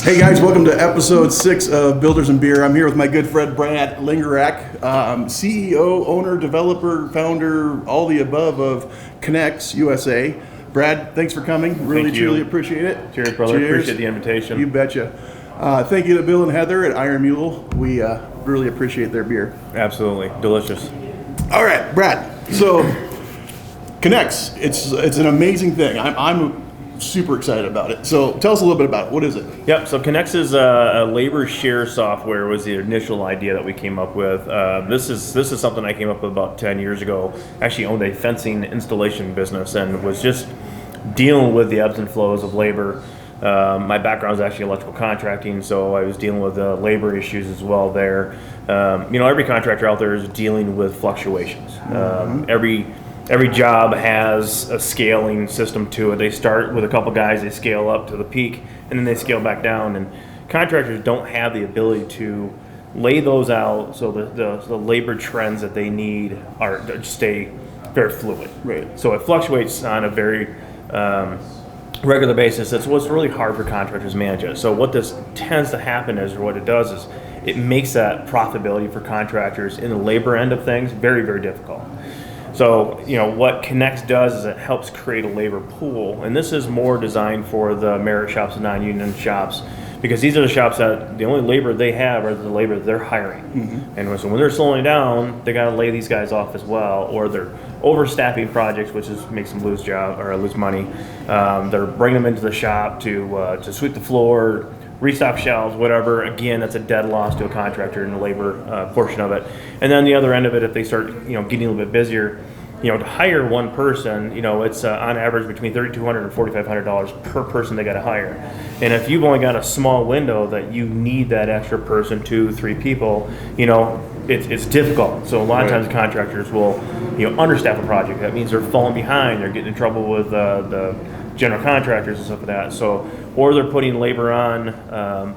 Hey guys, welcome to episode 6 of Builders and Beer. I'm here with my good friend Brad Langerak, CEO, owner, developer, founder, all the above of ConX USA. Brad, thanks for coming. Really, truly appreciate it. Cheers, brother. Cheers. Appreciate the invitation. You betcha. Thank you to Bill and Heather at Iron Mule. We really appreciate their beer. Absolutely. Delicious. All right, Brad. So, ConX, it's an amazing thing. I'm super excited about it. So tell us a little bit about it. What is it? Yep. So ConX is a labor share software. Was the initial idea that we came up with. This is something I came up with about 10 years ago. Actually owned a fencing installation business and was just dealing with the ebbs and flows of labor. My background is actually electrical contracting, so I was dealing with labor issues as well there. Every contractor out there is dealing with fluctuations. Every job has a scaling system to it. They start with a couple guys, they scale up to the peak, and then they scale back down. And contractors don't have the ability to lay those out so the labor trends that they need stay very fluid. Right. So it fluctuates on a very regular basis. That's what's really hard for contractors to manage it. So what this tends to happen is, or what it does is, it makes that profitability for contractors in the labor end of things very, very difficult. So, what ConX does is it helps create a labor pool, and this is more designed for the merit shops and non-union shops, because these are the shops that the only labor they have are the labor they're hiring. Mm-hmm. And so when they're slowing down, they got to lay these guys off as well, or they're overstaffing projects, which makes them lose money. They're bringing them into the shop to sweep the floor, restock shelves, whatever. Again, that's a dead loss to a contractor in the labor portion of it. And then the other end of it, if they start, getting a little bit busier, to hire one person, it's on average between $3,200 and $4,500 per person they got to hire. And if you've only got a small window that you need that extra person, 2-3 people, it's difficult. So a lot of times contractors will, understaff a project. That means they're falling behind. They're getting in trouble with the general contractors and stuff like that. So, or they're putting labor on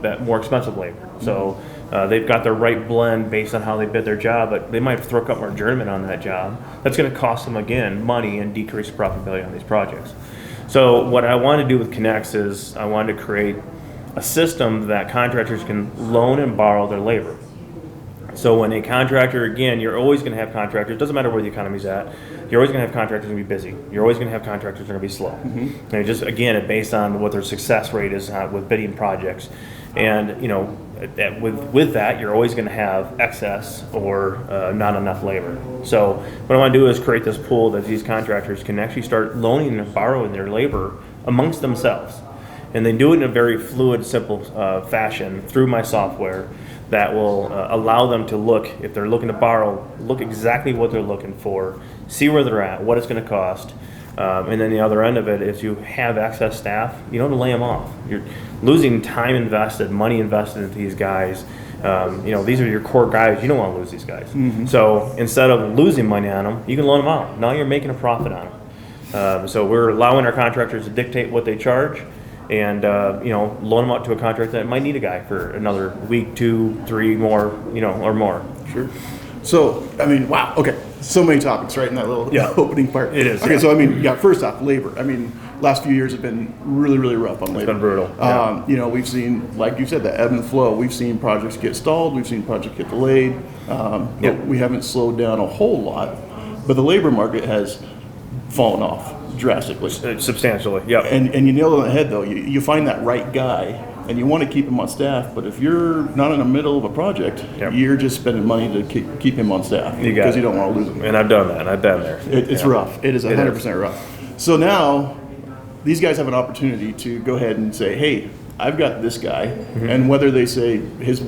that more expensive labor. So they've got the right blend based on how they bid their job, but they might throw a couple more journeymen on that job. That's going to cost them, again, money and decrease profitability on these projects. So what I want to do with ConX is I wanted to create a system that contractors can loan and borrow their labor. So when a contractor, again, you're always going to have contractors, doesn't matter where the economy's at, you're always going to have contractors going to be busy. You're always going to have contractors that are going to be slow. Mm-hmm. And just, again, based on what their success rate is with bidding projects. And, with that, you're always going to have excess or not enough labor. So what I want to do is create this pool that these contractors can actually start loaning and borrowing their labor amongst themselves. And they do it in a very fluid, simple fashion through my software that will allow them to look, if they're looking to borrow, look exactly what they're looking for, see where they're at, what it's going to cost. And then the other end of it, if you have excess staff, you don't lay them off. You're losing time invested, money invested into these guys. These are your core guys. You don't want to lose these guys. Mm-hmm. So instead of losing money on them, you can loan them out. Now you're making a profit on them. So we're allowing our contractors to dictate what they charge, and loan them out to a contractor that might need a guy for another week, 2, 3 more, or more. Sure. So, wow. Okay. So many topics, right, in that little opening part. It is. Okay, so, first off, labor. Last few years have been really, really rough on labor. It's been brutal. We've seen, like you said, the ebb and flow. We've seen projects get stalled. We've seen projects get delayed. But we haven't slowed down a whole lot. But the labor market has fallen off drastically. Substantially, yeah. And you nailed it on the head, though. You find that right guy, and you want to keep him on staff, but if you're not in the middle of a project, you're just spending money to keep him on staff because you don't want to lose him. And I've done that. I've been there. It's rough. It is 100% rough. So now these guys have an opportunity to go ahead and say, hey, I've got this guy, and whether they say he's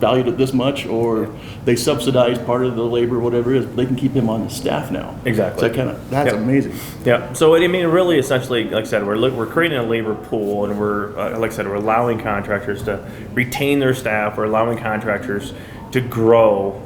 valued at this much or they subsidize part of the labor, whatever it is, they can keep him on the staff now. Exactly. So that's amazing. Yeah. So really, essentially, like I said, we're creating a labor pool, and we're we're allowing contractors to retain their staff. We're allowing contractors to grow.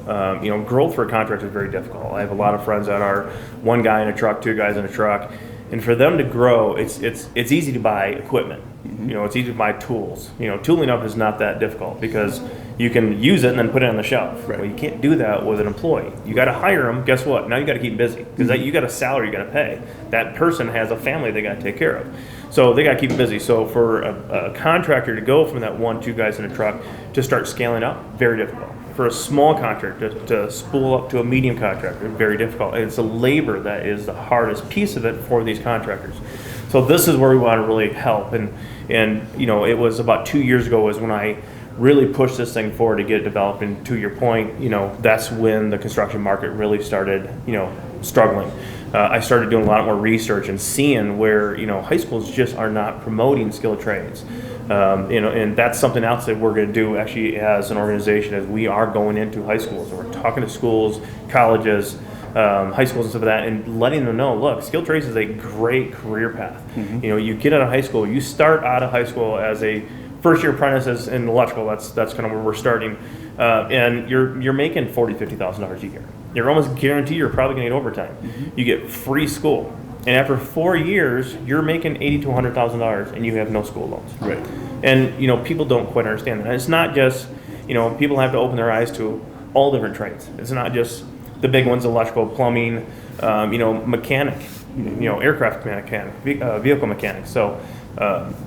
Growth for a contractor is very difficult. I have a lot of friends that are one guy in a truck, 2 guys in a truck. And for them to grow, it's easy to buy equipment. It's easy to buy tools. Tooling up is not that difficult because you can use it and then put it on the shelf. Right. Well, you can't do that with an employee. You got to hire them. Guess what? Now you got to keep them busy because you got a salary you got to pay. That person has a family they got to take care of. So they got to keep it busy. So for a contractor to go from that 1, 2 guys in a truck to start scaling up, very difficult. For a small contractor to spool up to a medium contractor, very difficult. And it's the labor that is the hardest piece of it for these contractors. So this is where we want to really help. And it was about 2 years ago was when I really pushed this thing forward to get it developed. And to your point, that's when the construction market really started, struggling. I started doing a lot more research and seeing where, high schools just are not promoting skilled trades. And that's something else that we're going to do actually as an organization, as we are going into high schools and we're talking to schools, colleges, high schools and stuff like that, and letting them know, look, skilled trades is a great career path. You get out of high school, you start out of high school as a first-year apprentice in electrical. That's kind of where we're starting, and you're making $40,000-$50,000 a year. You're almost guaranteed you're probably going to get overtime. You get free school, and after 4 years, you're making $80,000 to $100,000, and you have no school loans. Right. And people don't quite understand that. And it's not just people have to open their eyes to all different trades. It's not just the big ones: electrical, plumbing, mechanic, aircraft mechanic, vehicle mechanic. So.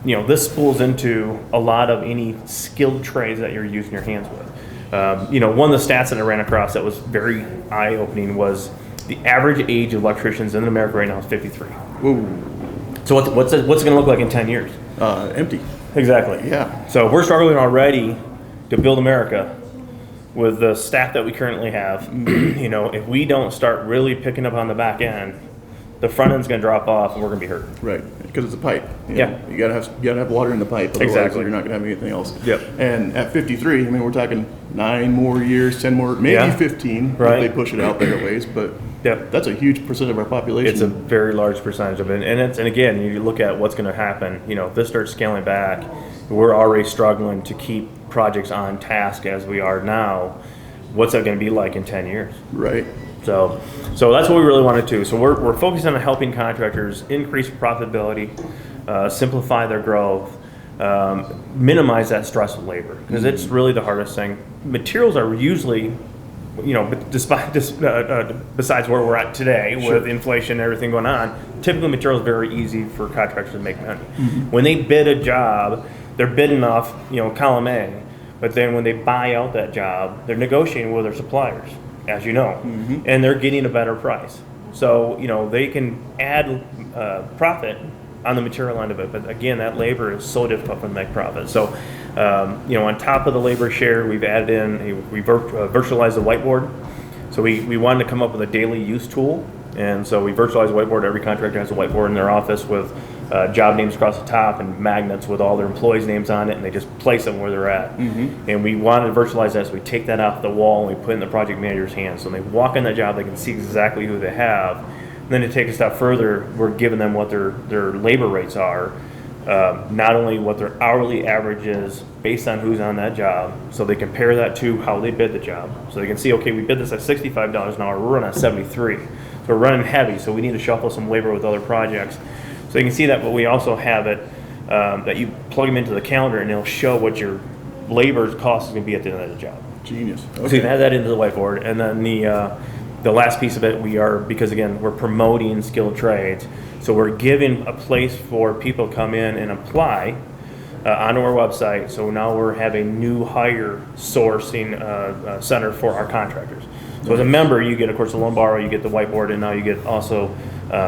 This spools into a lot of any skilled trades that you're using your hands with. One of the stats that I ran across that was very eye-opening was the average age of electricians in America right now is 53. Whoa. So what's it going to look like in 10 years? Empty. Exactly. Yeah. So we're struggling already to build America with the staff that we currently have. If we don't start really picking up on the back end, the front end's going to drop off, and we're going to be hurt. Right, because it's a pipe. You gotta have water in the pipe. Otherwise Exactly. You're not going to have anything else. Yep. And at 53, we're talking 9 more years, 10 more, maybe 15. Right. If they push it out there a ways, but Yep. that's a huge percent of our population. It's a very large percentage of it, and again, you look at what's going to happen. If this starts scaling back, we're already struggling to keep projects on task as we are now. What's that going to be like in 10 years? Right. So that's what we really wanted to. So we're focused on helping contractors increase profitability, simplify their growth, minimize that stress of labor, because it's really the hardest thing. Materials are usually, besides where we're at today with inflation and everything going on, typically materials are very easy for contractors to make money. When they bid a job, they're bidding off, column A, but then when they buy out that job, they're negotiating with their suppliers, as you know, and they're getting a better price. So, they can add profit on the material end of it, but again, that labor is so difficult to make profit. So, on top of the labor share, we've added in, we virtualized the whiteboard. So we wanted to come up with a daily use tool, and so we virtualized the whiteboard. Every contractor has a whiteboard in their office with job names across the top and magnets with all their employees' names on it, and they just place them where they're at. And we wanted to virtualize that, so we take that off the wall and we put it in the project manager's hands. So when they walk in that job, they can see exactly who they have. And then to take a step further, we're giving them what their labor rates are, not only what their hourly average is based on who's on that job, so they compare that to how they bid the job. So they can see, okay, we bid this at $65 an hour, we're running at 73. So we're running heavy, so we need to shuffle some labor with other projects. So you can see that, but we also have it that you plug them into the calendar and it'll show what your labor cost is going to be at the end of the job. Genius. So you can add that into the whiteboard. And then the last piece of it, because again, we're promoting skilled trades. So we're giving a place for people to come in and apply onto our website. So now we're having new hire sourcing center for our contractors. So as a member, you get, of course, the loan borrow, you get the whiteboard, and now you get also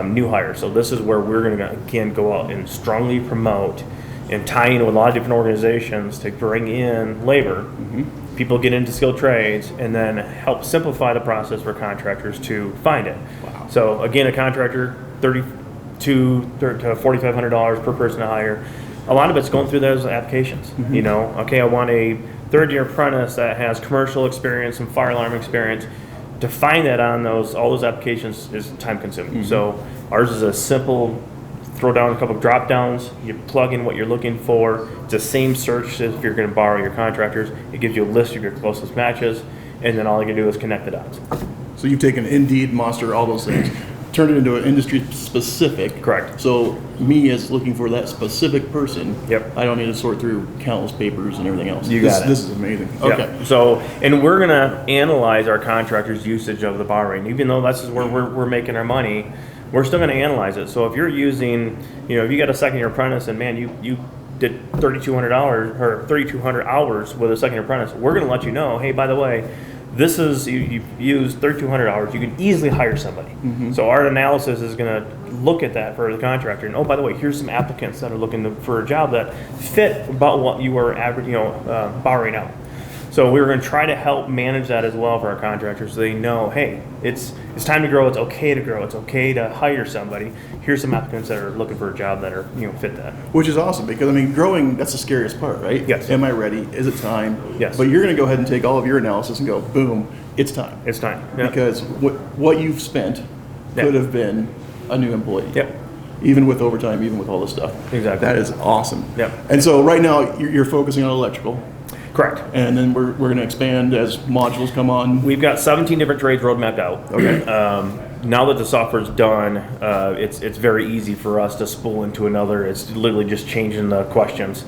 new hires. So this is where we're going to, again, go out and strongly promote and tie in with a lot of different organizations to bring in labor. People get into skilled trades, and then help simplify the process for contractors to find it. Wow. So again, a contractor, $3,200 to $4,500 per person to hire. A lot of it's going through those applications. Okay, I want a third-year apprentice that has commercial experience and fire alarm experience. To find that on all those applications is time-consuming. So ours is a simple, throw down a couple of drop-downs, you plug in what you're looking for. It's the same search as if you're going to borrow your contractors. It gives you a list of your closest matches, and then all you can do is connect the dots. So you've taken Indeed, Monster, all those things, turned it into an industry specific. Correct. So me as looking for that specific person, Yep. I don't need to sort through countless papers and everything else. You got it. This is amazing. Yeah. Okay. So, and we're going to analyze our contractors' usage of the borrowing. Even though this is where we're making our money, we're still going to analyze it. So if you're using, if you got a second-year apprentice and man, you did $3,200 or 3,200 hours with a second-year apprentice, we're going to let you know, hey, by the way, this is you used 3,200 hours. You can easily hire somebody. So our analysis is going to look at that for the contractor. And oh, by the way, here's some applicants that are looking for a job that fit about what you were borrowing out. So we were going to try to help manage that as well for our contractors, so they know, hey, it's time to grow. It's okay to grow. It's okay to hire somebody. Here's some applicants that are looking for a job that are fit that. Which is awesome, because I mean, growing, that's the scariest part, right? Yes. Am I ready? Is it time? Yes. But you're going to go ahead and take all of your analysis and go, boom, it's time. It's time. Yep. Because what you've spent could have been a new employee. Yep. Even with overtime, even with all this stuff. Exactly. That is awesome. Yep. And so right now you're focusing on electrical. Correct. And then we're going to expand as modules come on. We've got 17 different trades roadmapped out. Okay. Now that the software's done, it's very easy for us to spool into another. It's literally just changing the questions,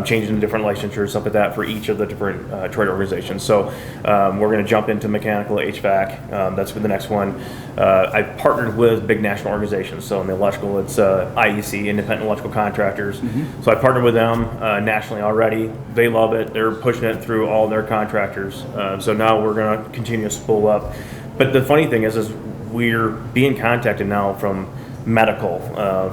changing the different licensures, stuff like that for each of the different trade organizations. So we're going to jump into mechanical HVAC. That's for the next one. I've partnered with big national organizations. So in the electrical, it's IEC, Independent Electrical Contractors. So I partnered with them nationally already. They love it. They're pushing it through all their contractors. So now we're going to continue to spool up. But the funny thing is we're being contacted now from medical,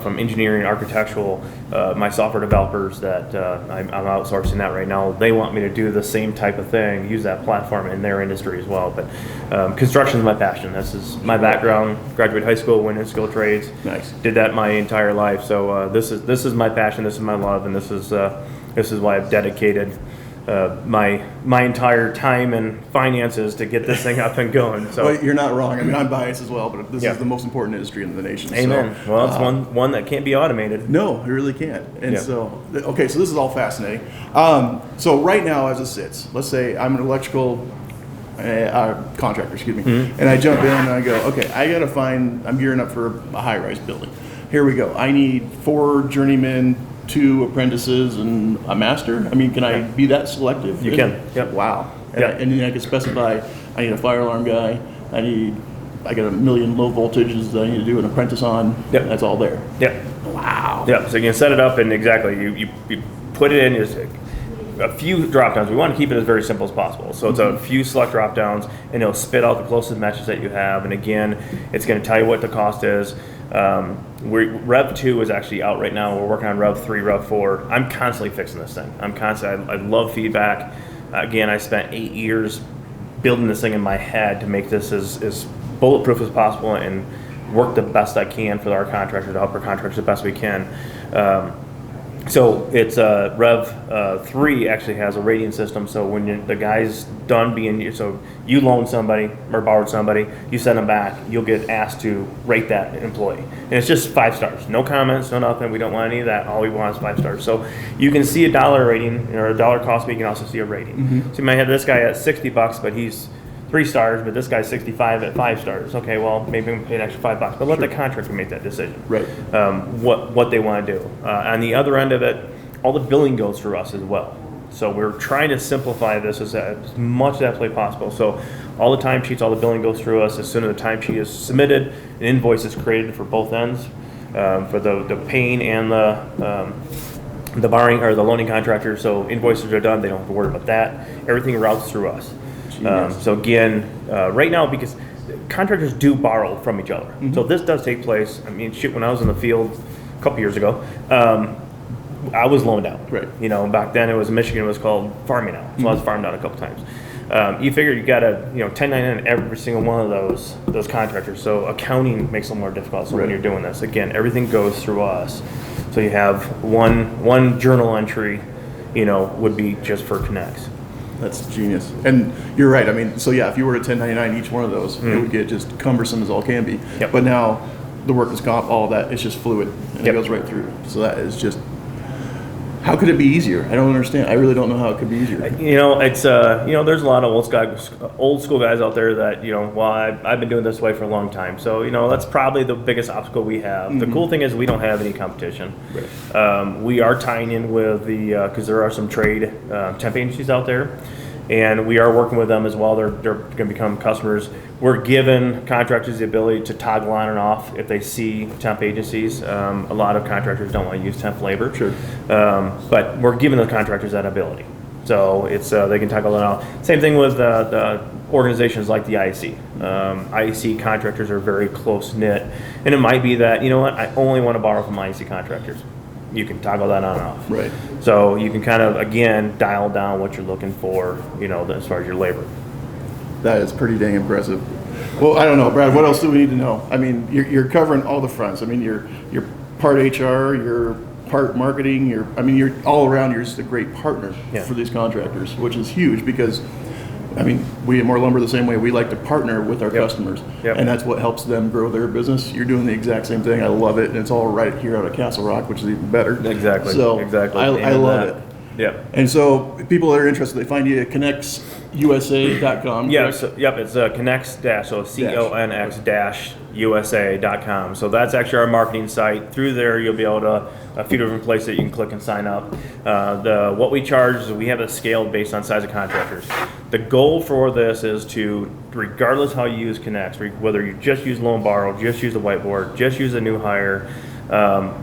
from engineering, architectural, my software developers that I'm outsourcing that right now. They want me to do the same type of thing, use that platform in their industry as well. But construction is my passion. This is my background. Graduated high school, went in skilled trades. Nice. Did that my entire life. So this is my passion. This is my love, and this is why I've dedicated my entire time and finances to get this thing up and going. So well, you're not wrong. I mean, I'm biased as well, but this is the most important industry in the nation. Amen. So, well, it's one that can't be automated. No, it really can't. And so this is all fascinating. So right now, as it sits, let's say I'm an electrical contractor, and I jump in and I go, okay, I'm gearing up for a high-rise building. Here we go. I need 4 journeymen, 2 apprentices, and a master. I mean, can I be that selective? You can. Yep. Wow. And then I can specify, I need a fire alarm guy. I got a million low voltages that I need to do an apprentice on. Yep. That's all there. Yep. Wow. Yep. So you can set it up, and exactly you put it in. There's a few drop downs. We want to keep it as very simple as possible. So it's a few select drop downs, and it'll spit out the closest matches that you have. And again, it's going to tell you what the cost is. Rev 2 is actually out right now. We're working on Rev 3, Rev 4. I'm constantly fixing this thing. I love feedback. Again, I spent 8 years building this thing in my head to make this as bulletproof as possible and work the best I can for our contractor, to help our contractors the best we can. So it's Rev 3 actually has a rating system. So when the guy's done so you loan somebody or borrowed somebody, you send them back, you'll get asked to rate that employee. And it's just 5 stars. No comments, no nothing. We don't want any of that. All we want is 5 stars. So you can see a dollar rating or a dollar cost, but you can also see a rating. So you might have this guy at $60, but he's 3 stars, but this guy's 65 at 5 stars. Okay, well, maybe we can pay an extra $5, but let the contractor make that decision. Right. What they want to do. On the other end of it, all the billing goes through us as well. So we're trying to simplify this as much as absolutely possible. So all the timesheets, all the billing goes through us. As soon as the timesheet is submitted, an invoice is created for both ends, for the paying and the borrowing or the loaning contractor. So invoices are done; they don't have to worry about that. Everything routes through us. So again, right now, because contractors do borrow from each other, so this does take place. I mean, when I was in the field a couple years ago, I was loaned out. Right. Back then it was Michigan. It was called farming out. So I was farmed out a couple times. You figure you got to 1099 every single one of those contractors. So accounting makes it more difficult. So when you're doing this, again, everything goes through us. So you have one journal entry, would be just for ConX. That's genius. And you're right. I mean, so yeah, if you were to 1099 each one of those, it would get just cumbersome as all can be. Yep. But now the workers' comp, all of that, it's just fluid and Yep. it goes right through. So that is just, how could it be easier? I don't understand. I really don't know how it could be easier. It's there's a lot of old school guys out there that I've been doing this way for a long time. So that's probably the biggest obstacle we have. The cool thing is we don't have any competition. Right. We are tying in with because there are some trade temp agencies out there, and we are working with them as well. They're going to become customers. We're giving contractors the ability to toggle on and off if they see temp agencies. A lot of contractors don't want to use temp labor, Sure. But we're giving the contractors that ability. So it's they can toggle it off. Same thing with the organizations like the IEC. IEC contractors are very close knit, and it might be that, you know what, I only want to borrow from IEC contractors. You can toggle that on and off. Right. So you can kind of, again, dial down what you're looking for, as far as your labor. That is pretty dang impressive. Well, I don't know, Brad, what else do we need to know? I mean, you're covering all the fronts. I mean, you're part HR, you're part marketing, you're all around, you're just a great partner for these contractors, which is huge because, I mean, we at More Lumber the same way. We like to partner with our customers, and that's what helps them grow their business. You're doing the exact same thing. I love it, and it's all right here out of Castle Rock, which is even better. Exactly. So exactly. I love it. Yep. And so people that are interested, they find you at ConXUSA.com. Yeah. So, it's ConX so ConX-USA.com. So that's actually our marketing site. Through there, you'll be able to a few different places that you can click and sign up. What we charge is we have it scaled based on size of contractors. The goal for this is to, regardless how you use ConX, whether you just use loan borrow, just use the whiteboard, just use a new hire,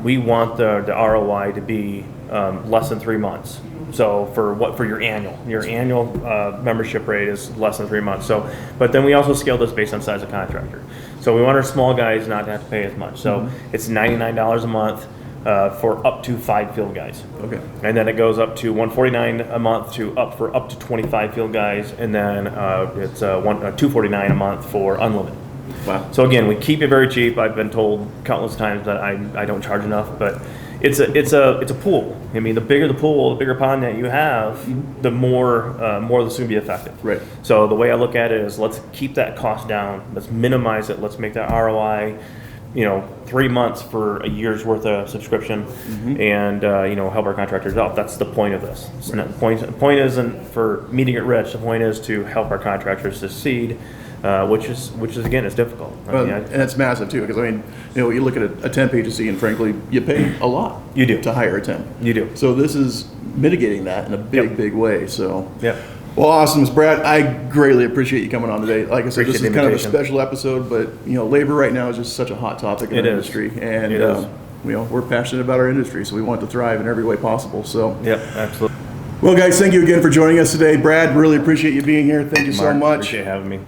we want the ROI to be less than 3 months. So for your annual membership rate is less than 3 months. So, but then we also scale this based on size of contractor. So we want our small guys not to have to pay as much. So it's $99 a month for up to 5 field guys. Okay. And then it goes up to $149 a month for up to 25 field guys, and then it's $249 a month for unlimited. Wow. So again, we keep it very cheap. I've been told countless times that I don't charge enough, but it's a pool. I mean, the bigger the pool, the bigger pond that you have, the more this is going to be effective. Right. So the way I look at it is, let's keep that cost down. Let's minimize it. Let's make that ROI, 3 months for a year's worth of subscription, and help our contractors out. That's the point of this. Right. The point isn't for me to get rich. The point is to help our contractors succeed. Which is again, is difficult. And it's massive too, because you look at a temp agency, and frankly, you pay a lot. You do to hire a temp. You do. So this is mitigating that in a big way. So yeah. Well, awesome, Brad. I greatly appreciate you coming on today. Like I said, this is kind of a special episode, but labor right now is just such a hot topic in our industry, and we're passionate about our industry, so we want it to thrive in every way possible. So yep, absolutely. Well, guys, thank you again for joining us today. Brad, really appreciate you being here. Thank you so much. Appreciate having me.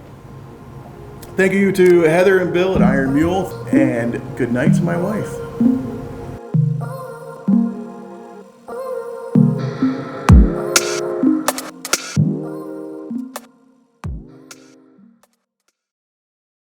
Thank you to Heather and Bill at Iron Mule, and good night to my wife.